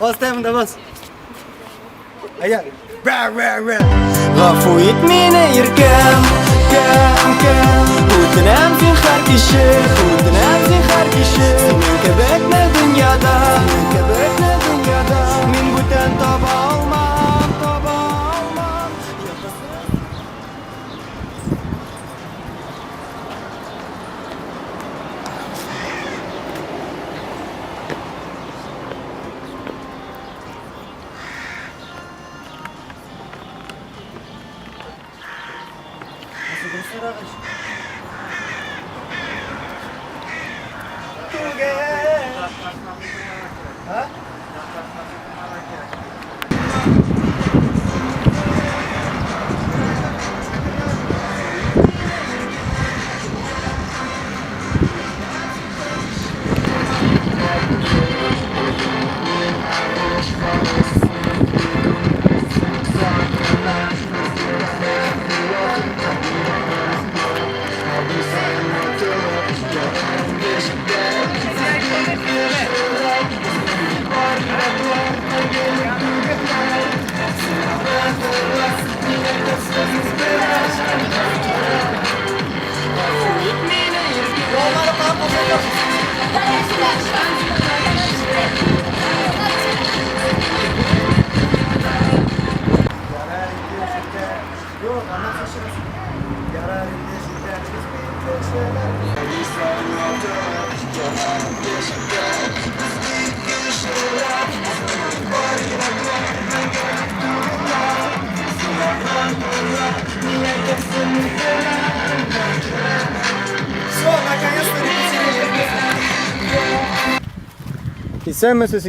Bastım da bas. Ayar. Гафу ит меня, иркам, Үтінем сен һәр кеше, Сенің кебекне дөньяда, Мин бүтән таба алмам.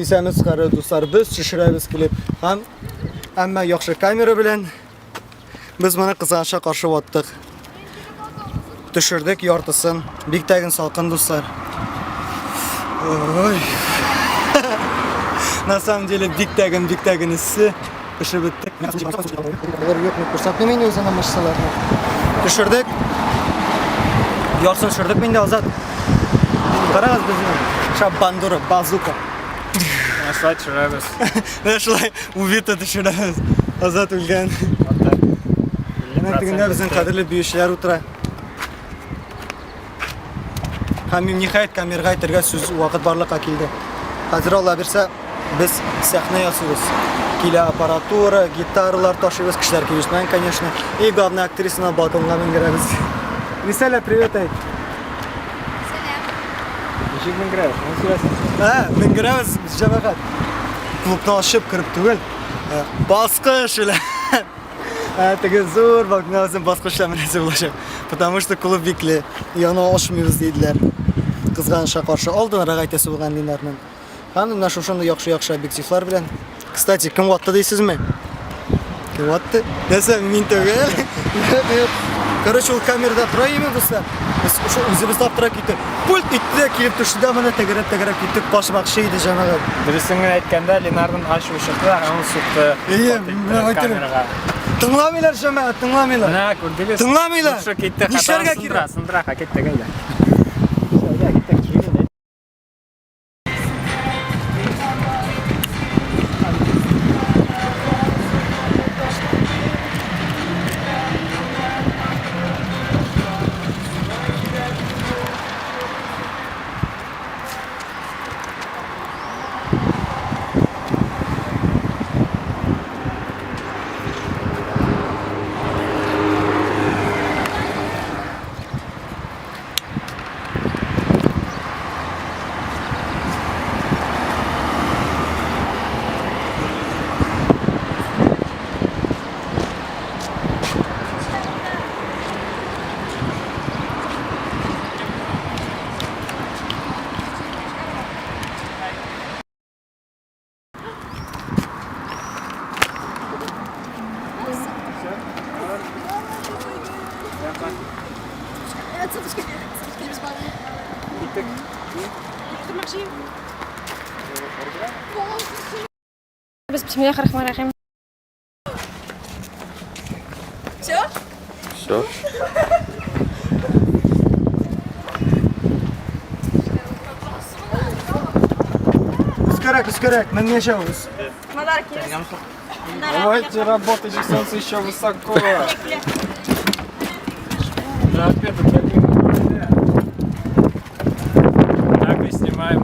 İsəmiz qara dostlar, biz çüşürəmiz klip. Әмма яхшы камера белән biz моны кызганычка каршы ваттык. Төшердек яртысын. Бик тәгин салкын дуслар. Ой. На самом деле бик тәгин иссе. Эше биттек. Yok mu kursat nemeyin özüne maşsalarını. Төшердек. Ярсын төшердек менде Азат. Карагыз безне. Шап бандура, базука. Шулай төшерәбез. Шулай увита төшерәбез. Азат үлгән. Тегендә безнең кадерле биючеләр утыра. Һәм ниһаять камерага әйтергә сүз вакыт барлыкка килде. Хәзер Алла бирсә, без сәхнә ясыйбыз. Килә аппаратура, гитаралар ташыбыз, кешеләр килешмәгән, конечно. И главная актриса на балконга менгерәбез. Веселя, привет әйт. Ничек менгерәбез? Менгерәбез җәмәгать. Клубны ачып кирип түгел. Баскыч эле. Теге зур балконга баскычлар менәсе булачак. Потому что клуб бикле. Яны ашмыйбыз диделәр. Кызганычка каршы алдынрак әйтәсе булган динарның. Һәм менә шушында яхшы объективлар белән. Кстати, кем ватты дейсезме? Кем ватты? Нәрсә мин түгел. Короче, ул камерада тора име дуслар. Без үзебез таптыра киттек. Пульт итте килеп төште дә моны тәгәрәп киттек. Башмакчы иде җәмәгать. Дөресен әйткәндә, Ленардын ачу чыкты, аны сукты. Тыңламыйлар җәмәгать, тыңламыйлар. Менә күрдегез. Тыңламыйлар. Нишәргә кирә? Сындыра китте гәйдә. بسم الله الرحمن الرحيم. Все? Все. Скоряк, на мне шоус. Мадарки. Давайте работать, солнце еще высоко. Да, опять это так и снимаем.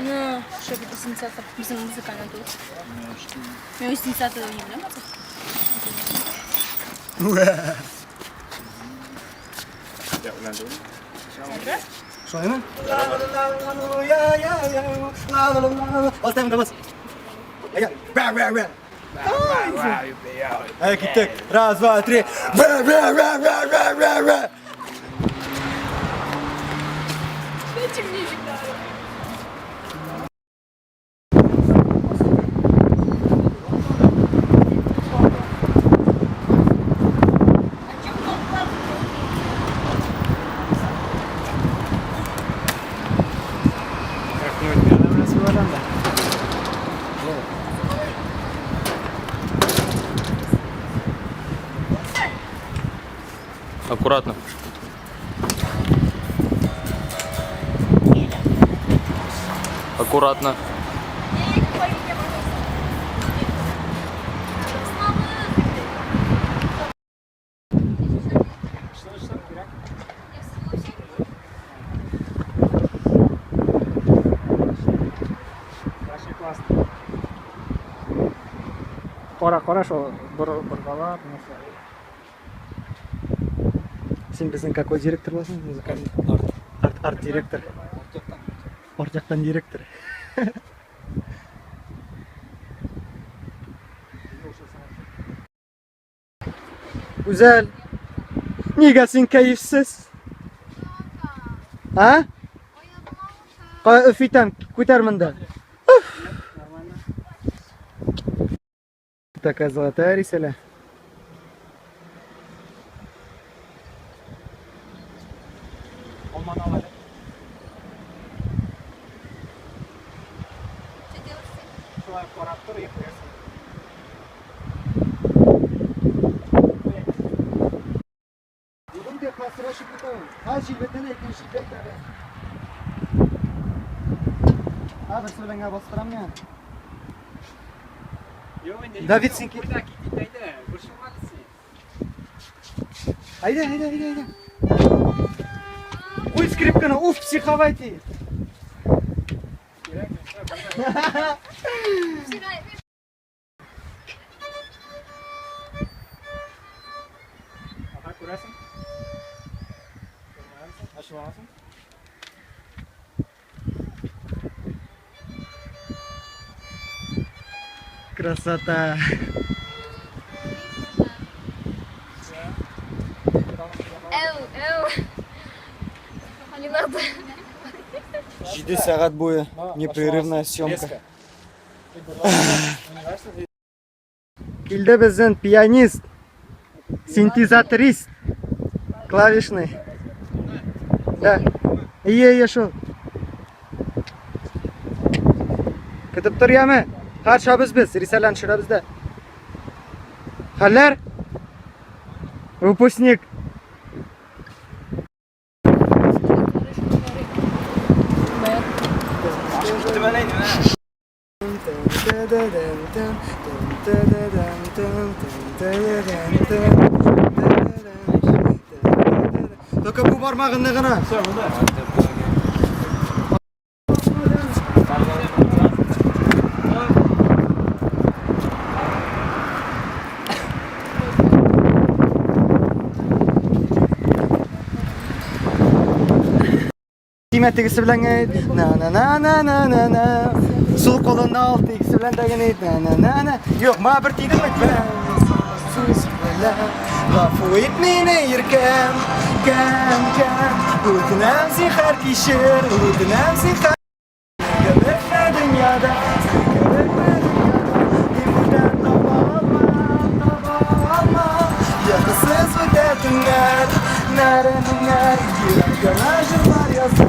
Ну, что это сенсация? Музыкальный тут. Я сенсация не знаю. Şu an mı? Bas demin de bas. Gel. Ver ver ver. Hadi gittik. Раз, два, три. Ver ver ver ver ver ver ver. Аккуратно. Аккуратно. Хорошо, борголар. Sen bizim какой директор боласың? Музыкальный. Арт-директор. Орт жақтан директор. Güzel. Niye sen keyifsiz? Ha? Öfitem, kutarmında. Такая золотая рисаля. David Sinki. Haydi. Uy skripkana, uf psixovati. Красота. Не надо. 7 saat boyu непрерывная съемка. Kilde bizden piyanist, sintezatorist, klavishный. Да. İyi şu. Ketib turyapmi? Qarshamiz biz, risalanishlar bizda. Xalar? Выпускник. Только bu barmağında gana. Kıymet ikisi bilen na. Sol kolunda alt ikisi bilen de na. Yok ma bir tiydim mi? Sus bela. Lafı etmeyine yirkem. Kam. Udunam zihar kişir. Udunam zihar. Göbekme dünyada. Göbekme dünyada. Yıkıdan taba alma. günler Yürekler acılar yazar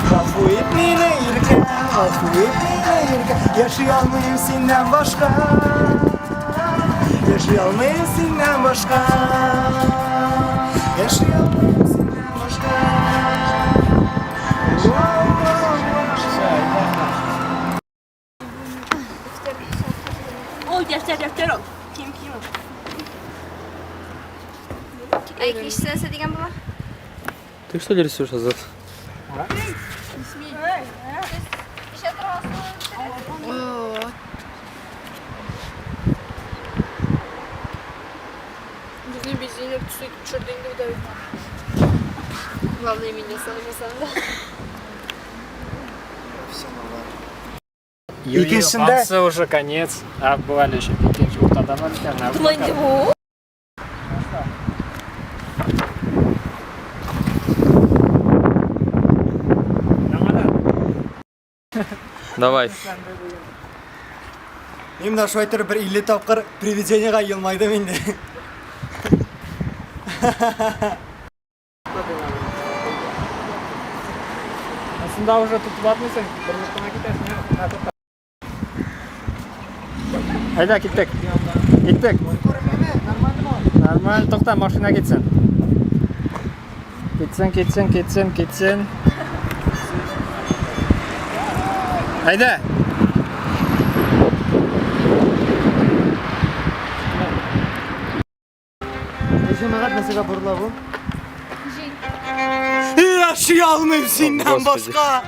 Gafu etmeyine yirken Gafu etmeyine yirken Yaşayalmayım senden başka Yaşayalmayım senden başka Yaşayalmayım senden başka Oy defter ol. Kim o? Ey kişi sen degan baba. Ты что ли рисуешь, Азат? Bizni bizini tutup çürdüğünde bir de. Vallahi minne sana da. İkincisinde- Пансы уже конец. А бывали еще пикинчи. Вот тогда надо. bu? Давай. Мен мына шайтыр бір 50 тапқыр привидениеға йылмайды менде. Aslında уже тут batmıyorsun. Burnuğuna gidersin ya. Hayda gittik. Gittik. Normal to'xta mashina ketsin. Ketsin. Hayda. Yaşamağa mesela burada bu. Yaşayalmayım senden Господи. başka.